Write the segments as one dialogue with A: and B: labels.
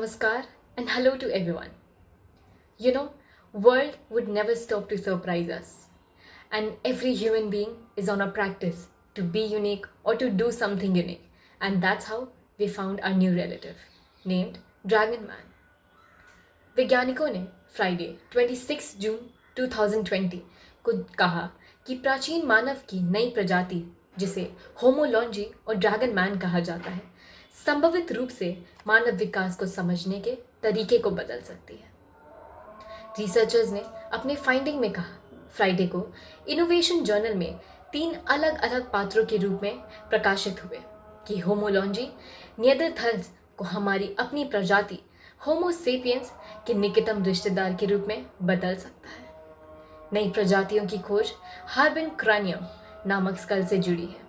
A: Namaskar and hello to everyone. World would never stop to surprise us. And every human being is on a practice to be unique or to do something unique. And that's how we found our new relative, named Dragon Man. वैज्ञानिकों ने Friday 26 जून 2020 को कहा कि प्राचीन मानव की नई प्रजाति, जिसे होमोलॉन्जी और ड्रैगन मैन कहा जाता है, संभावित रूप से मानव विकास को समझने के तरीके को बदल सकती है। रिसर्चर्स ने अपने फाइंडिंग में कहा फ्राइडे को इनोवेशन जर्नल में 3 अलग अलग पात्रों के रूप में प्रकाशित हुए कि होमोलॉन्जी निएंडरथाल्स को हमारी अपनी प्रजाति होमो सेपियंस के निकटतम रिश्तेदार के रूप में बदल सकता है। नई प्रजातियों की खोज हार्बिन क्रैनियम नामक स्कल से जुड़ी है,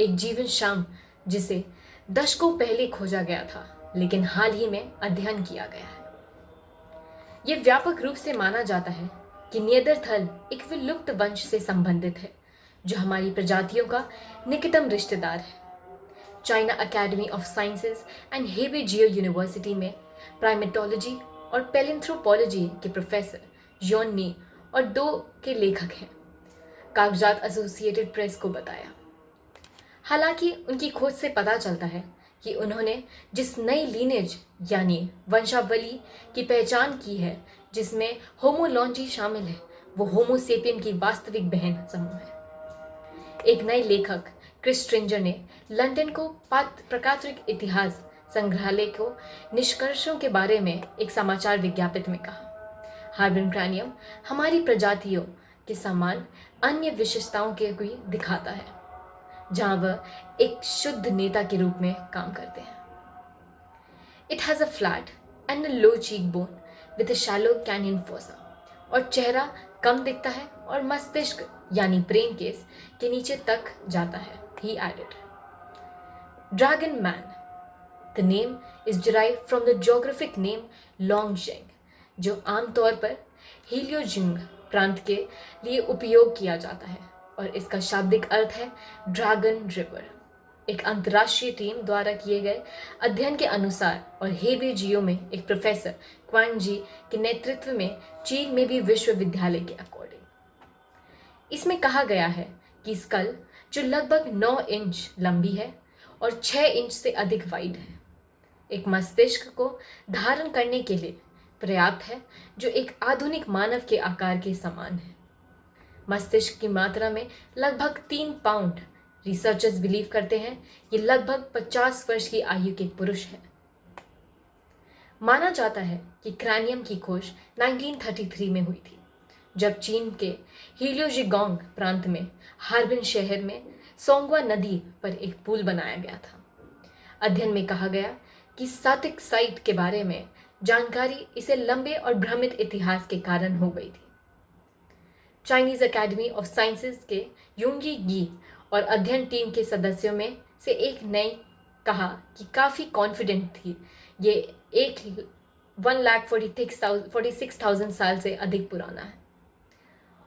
A: एक जीवन शाम जिसे दशकों पहले खोजा गया था लेकिन हाल ही में अध्ययन किया गया है। ये व्यापक रूप से माना जाता है कि निएंडरथाल एक विलुप्त वंश से संबंधित है जो हमारी प्रजातियों का निकटतम रिश्तेदार है। China academy of sciences and हेबे जियो यूनिवर्सिटी में प्राइमेटोलॉजी और पैलिंथ्रोपोलॉजी के प्रोफेसर योन नी और 2 के लेखक हैं, कागजात एसोसिएटेड प्रेस को बताया। हालांकि उनकी खोज से पता चलता है कि उन्होंने जिस नई लीनेज यानी वंशावली की पहचान की है जिसमें होमोलॉन्जी शामिल है, वो होमो सेपियन की वास्तविक बहन समूह है। एक नए लेखक क्रिस स्ट्रेंजर ने लंदन को प्राकृतिक इतिहास संग्रहालय को निष्कर्षों के बारे में एक समाचार विज्ञापित में कहा, हार्बिन क्रैनियम हमारी प्रजातियों के समान अन्य विशेषताओं के भी दिखाता है जहां वह एक शुद्ध नेता के रूप में काम करते हैं। It has a flat and a low cheek bone with a shallow canyon fossa, और चेहरा कम दिखता है और मस्तिष्क यानी ब्रेन केस के नीचे तक जाता है, he added. Dragon man, the name is derived from the geographic name Longjiang, जो आमतौर पर हेलियोजिंग प्रांत के लिए उपयोग किया जाता है, और इसका शाब्दिक अर्थ है ड्रैगन रिवर। एक अंतर्राष्ट्रीय टीम द्वारा किए गए अध्ययन के अनुसार और हेबे जियो में एक प्रोफेसर क्वांग जी के नेतृत्व में चीन में भी विश्वविद्यालय के अकॉर्डिंग इसमें कहा गया है कि स्कल जो लगभग 9 इंच लंबी है और 6 इंच से अधिक वाइड है, एक मस्तिष्क को धारण करने के लिए पर्याप्त है जो एक आधुनिक मानव के आकार के समान है। मस्तिष्क की मात्रा में लगभग 3 पाउंड। रिसर्चर्स बिलीव करते हैं ये लगभग 50 वर्ष की आयु के पुरुष हैं। माना जाता है कि क्रैनियम की खोज 1933 में हुई थी जब चीन के हेलियोजिगोंग प्रांत में हार्बिन शहर में सोंगवा नदी पर एक पुल बनाया गया था। अध्ययन में कहा गया कि सातिक साइट के बारे में जानकारी इसे लंबे और भ्रमित इतिहास के कारण हो गई थी। चाइनीज अकेडमी ऑफ साइंसेज के यूंगी गी और अध्ययन टीम के सदस्यों में से एक ने कहा कि काफ़ी कॉन्फिडेंट थी ये 1,46,000 साल से अधिक पुराना है।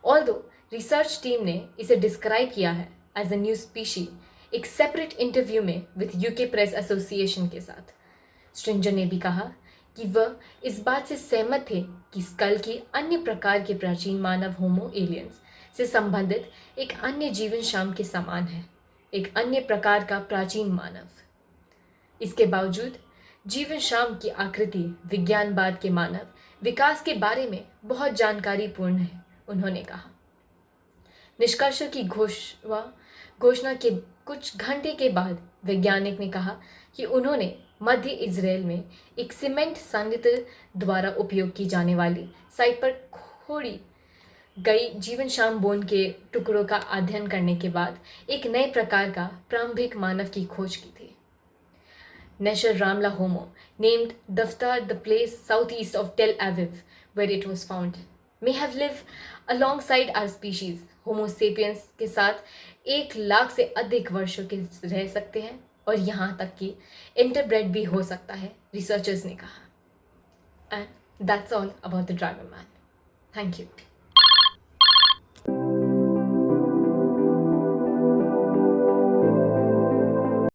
A: ऑल्दो रिसर्च टीम ने इसे डिस्क्राइब किया है एज अ न्यू स्पीशी एक सेपरेट इंटरव्यू में विद यूके प्रेस एसोसिएशन के साथ। स्ट्रेंजर ने भी कहा कि वह इस बात से सहमत थे कि स्कल की अन्य प्रकार के प्राचीन मानव होमो एलियंस से संबंधित एक अन्य जीवन शाम के समान है, एक अन्य प्रकार का प्राचीन मानव। इसके बावजूद जीवन शाम की आकृति विज्ञानवाद के मानव विकास के बारे में बहुत जानकारीपूर्ण है, उन्होंने कहा। निष्कर्ष की घोषणा के कुछ घंटे के बाद वैज्ञानिक ने कहा कि उन्होंने मध्य इजराइल में एक सीमेंट संयंत्र द्वारा उपयोग की जाने वाली साइट पर खोड़ी गई जीवन शाम बोन के टुकड़ों का अध्ययन करने के बाद एक नए प्रकार का प्रारंभिक मानव की खोज की थी। Nesher Ramla Homo named after the place south east of Tel Aviv where it was found may have live alongside our species. Homo sapiens के साथ 1 लाख से अधिक वर्षों के रह सकते हैं और यहाँ तक कि इंटरब्रेड भी हो सकता है, रिसर्चर्स ने कहा। And that's all about the dragon man. Thank you.